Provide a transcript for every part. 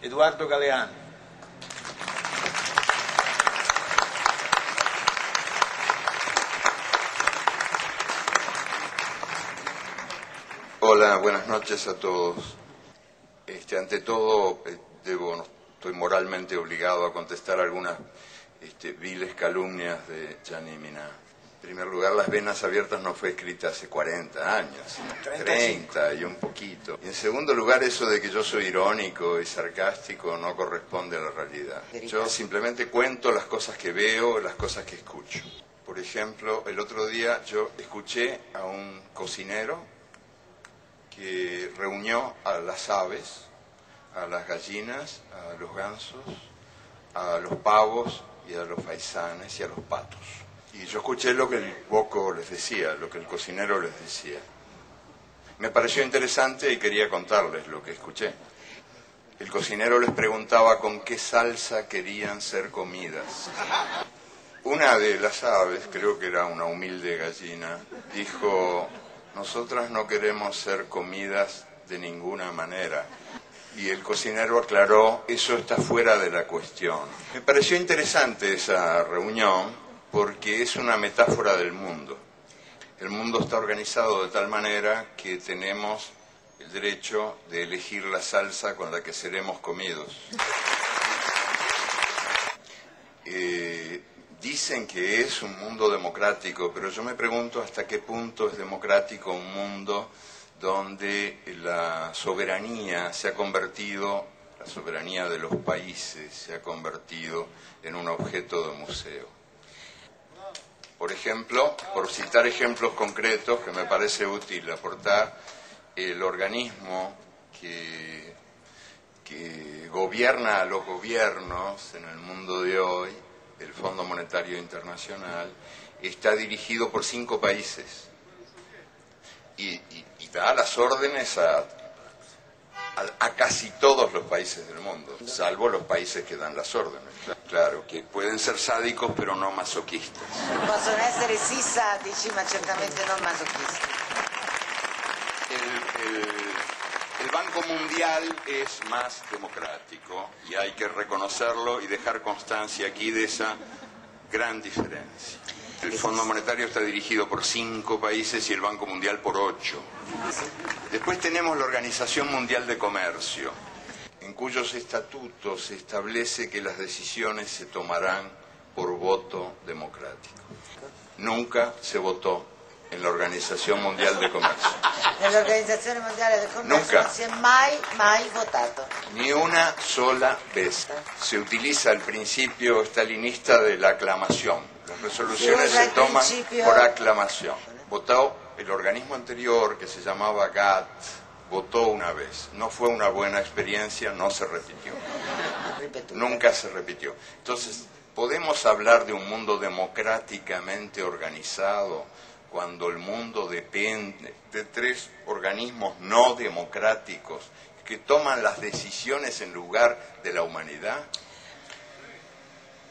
Eduardo Galeano. Hola, buenas noches a todos. Ante todo, estoy moralmente obligado a contestar algunas viles calumnias de Gianni Minà. En primer lugar, Las Venas Abiertas no fue escrita hace 40 años, sino 30 y un poquito. Y en segundo lugar, eso de que yo soy irónico y sarcástico no corresponde a la realidad. Yo simplemente cuento las cosas que veo, las cosas que escucho. Por ejemplo, el otro día yo escuché a un cocinero que reunió a las aves, a las gallinas, a los gansos, a los pavos y a los faisanes y a los patos. Y yo escuché lo que el boco les decía, lo que el cocinero les decía. Me pareció interesante y quería contarles lo que escuché. El cocinero les preguntaba con qué salsa querían ser comidas. Una de las aves, creo que era una humilde gallina, dijo: nosotras no queremos ser comidas de ninguna manera. Y el cocinero aclaró: eso está fuera de la cuestión. Me pareció interesante esa reunión porque es una metáfora del mundo. El mundo está organizado de tal manera que tenemos el derecho de elegir la salsa con la que seremos comidos. Dicen que es un mundo democrático, pero yo me pregunto hasta qué punto es democrático un mundo donde la soberanía se ha convertido, la soberanía de los países se ha convertido en un objeto de museo. Por ejemplo, por citar ejemplos concretos que me parece útil aportar, el organismo que gobierna a los gobiernos en el mundo de hoy, el Fondo Monetario Internacional, está dirigido por 5 países y da las órdenes a casi todos los países del mundo, salvo los países que dan las órdenes. Claro, que pueden ser sádicos pero no masoquistas. Possono essere sì sadici, ma certamente non masochisti. El Banco Mundial es más democrático y hay que reconocerlo y dejar constancia aquí de esa gran diferencia. El Fondo Monetario está dirigido por 5 países y el Banco Mundial por 8. Después tenemos la Organización Mundial de Comercio, en cuyos estatutos se establece que las decisiones se tomarán por voto democrático. Nunca se votó en la Organización Mundial de Comercio. Nell'Organizzazione Mondiale del Commercio Nunca. non si è mai votato. Ni una sola vez. Se utiliza el principio stalinista de la aclamación. Las resoluciones se toman por aclamación. Votó el organismo anterior, que se llamaba GATT, votó una vez. No fue una buena experiencia, no se repitió. Nunca se repitió. Entonces, ¿podemos hablar de un mundo democráticamente organizado cuando el mundo depende de 3 organismos no democráticos que toman las decisiones en lugar de la humanidad?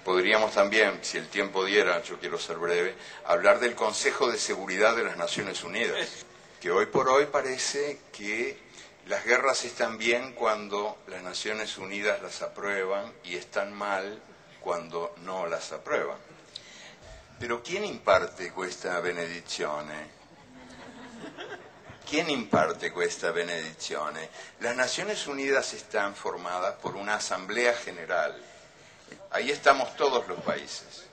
Podríamos también, si el tiempo diera, yo quiero ser breve, hablar del Consejo de Seguridad de las Naciones Unidas, que hoy por hoy parece que las guerras están bien cuando las Naciones Unidas las aprueban y están mal cuando no las aprueban. Pero ¿quién imparte questa benedizione? ¿Quién imparte questa benedizione? Las Naciones Unidas están formadas por una Asamblea General. Ahí estamos todos los países,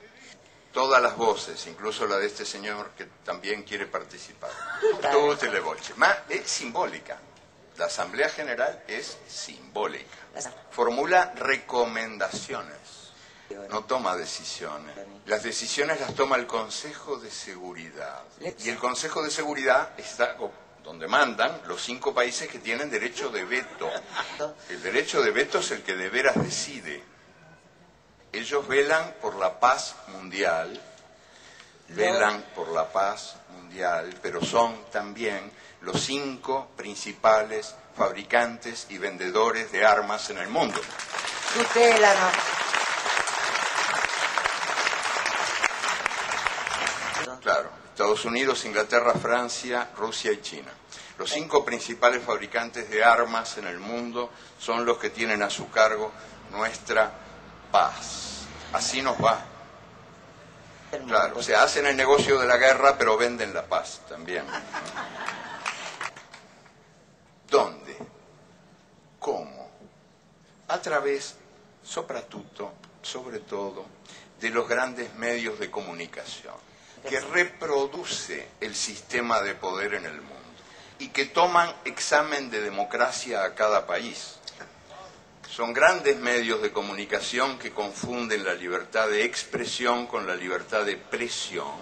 todas las voces, incluso la de este señor que también quiere participar. Tutte le voci. Ma è simbólica. La Asamblea General es simbólica. Formula recomendaciones. No toma decisiones. Las decisiones las toma el Consejo de Seguridad. Y el Consejo de Seguridad está donde mandan los 5 países que tienen derecho de veto. El derecho de veto es el que de veras decide. Ellos velan por la paz mundial, pero son también los 5 principales fabricantes y vendedores de armas en el mundo. Tutelano. Claro, Estados Unidos, Inglaterra, Francia, Rusia y China. Los 5 principales fabricantes de armas en el mundo son los que tienen a su cargo nuestra paz. Así nos va. Claro, o sea, hacen el negocio de la guerra, pero venden la paz también. ¿Dónde? ¿Cómo? A través, soprattutto, sobre todo, de los grandes medios de comunicación, que reproduce el sistema de poder en el mundo y que toman examen de democracia a cada país. Son grandes medios de comunicación que confunden la libertad de expresión con la libertad de presión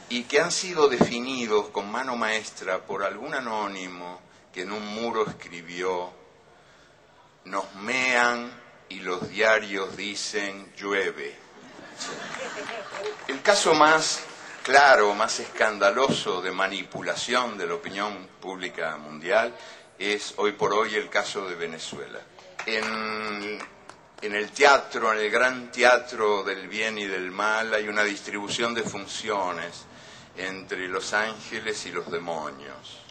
y que han sido definidos con mano maestra por algún anónimo que en un muro escribió: nos mean y los diarios dicen llueve. El caso más claro, más escandaloso de manipulación de la opinión pública mundial es hoy por hoy el caso de Venezuela. En el teatro, en el gran teatro del bien y del mal, hay una distribución de funciones entre los ángeles y los demonios.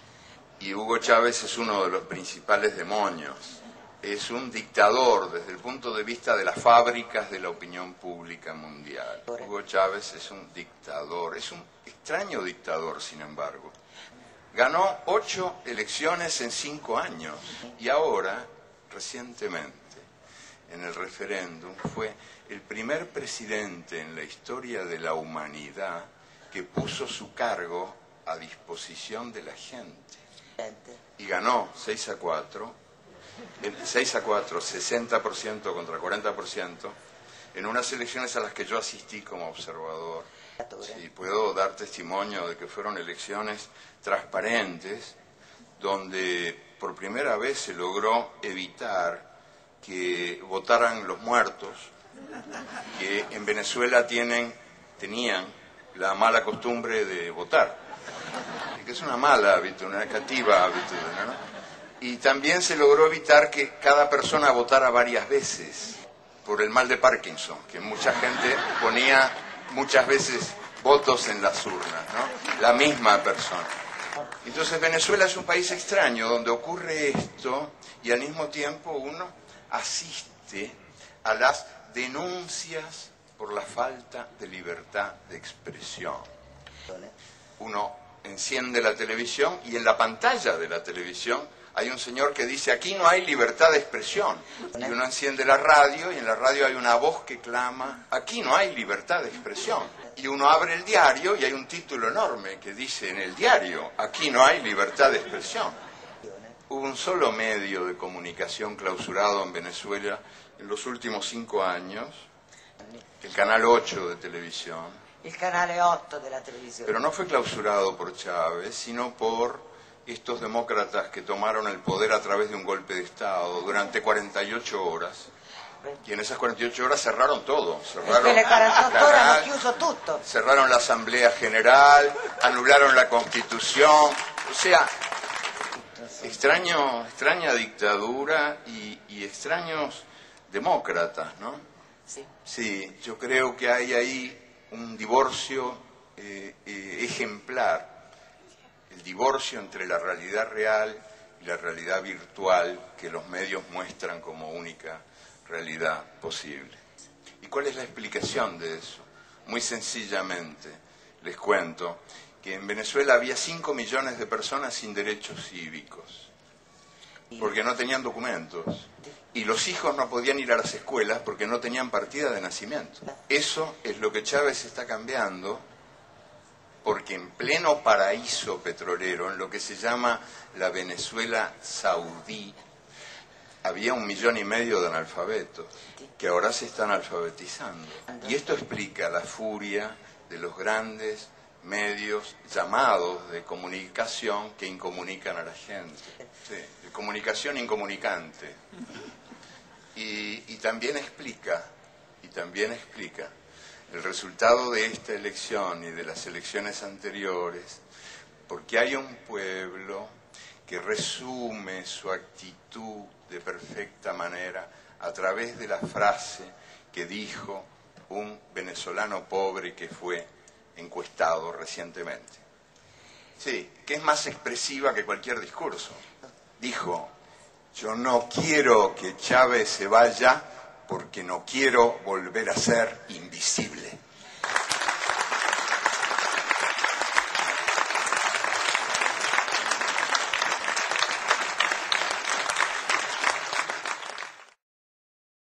Y Hugo Chávez es uno de los principales demonios. Es un dictador desde el punto de vista de las fábricas de la opinión pública mundial. Hugo Chávez es un dictador, es un extraño dictador, sin embargo. Ganó 8 elecciones en 5 años y ahora, recientemente, en el referéndum, fue el primer presidente en la historia de la humanidad que puso su cargo a disposición de la gente. Y ganó 6-4, 60% contra 40%, en unas elecciones a las que yo asistí como observador. Y puedo dar testimonio de que fueron elecciones transparentes, donde por primera vez se logró evitar que votaran los muertos, que en Venezuela tenían la mala costumbre de votar, que es una mala hábito, una negativa hábito, ¿no? Y también se logró evitar que cada persona votara varias veces por el mal de Parkinson, que mucha gente ponía muchas veces votos en las urnas, ¿no? La misma persona. Entonces Venezuela es un país extraño donde ocurre esto y al mismo tiempo uno asiste a las denuncias por la falta de libertad de expresión. Uno enciende la televisión y en la pantalla de la televisión hay un señor que dice: aquí no hay libertad de expresión. Y uno enciende la radio y en la radio hay una voz que clama: aquí no hay libertad de expresión. Y uno abre el diario y hay un título enorme que dice en el diario: aquí no hay libertad de expresión. Hubo un solo medio de comunicación clausurado en Venezuela en los últimos 5 años, el Canal 8 de televisión. Il canale 8 della televisione. Pero no fue clausurado por Chávez, sino por estos demócratas que tomaron el poder a través de un golpe de Estado durante 48 horas. Y en esas 48 horas cerraron todo. Cerraron le 48 la ore hanno radio, chiuso tutto. cerraron la Asamblea General, anularon la Constitución. O sea, extraña dictadura y extraños demócratas, ¿no? Sí. Sí, yo creo que hay ahí un divorcio ejemplar. El divorcio entre la realidad real y la realidad virtual que los medios muestran como única realidad posible. ¿Y cuál es la explicación de eso? Muy sencillamente, les cuento que en Venezuela había 5 millones de personas sin derechos cívicos, porque no tenían documentos, y los hijos no podían ir a las escuelas porque no tenían partida de nacimiento. Eso es lo que Chávez está cambiando, porque en pleno paraíso petrolero, en lo que se llama la Venezuela saudí, había 1,5 millones de analfabetos, que ahora se están alfabetizando. Y esto explica la furia de los grandes medios llamados de comunicación que incomunican a la gente. Sí, de comunicación incomunicante. Y también explica el resultado de esta elección y de las elecciones anteriores, porque hay un pueblo que resume su actitud de perfecta manera a través de la frase que dijo un venezolano pobre que fue encuestado recientemente. Sí, que es más expresiva que cualquier discurso. Dijo, yo no quiero que Chávez se vaya porque no quiero volver a ser invisible.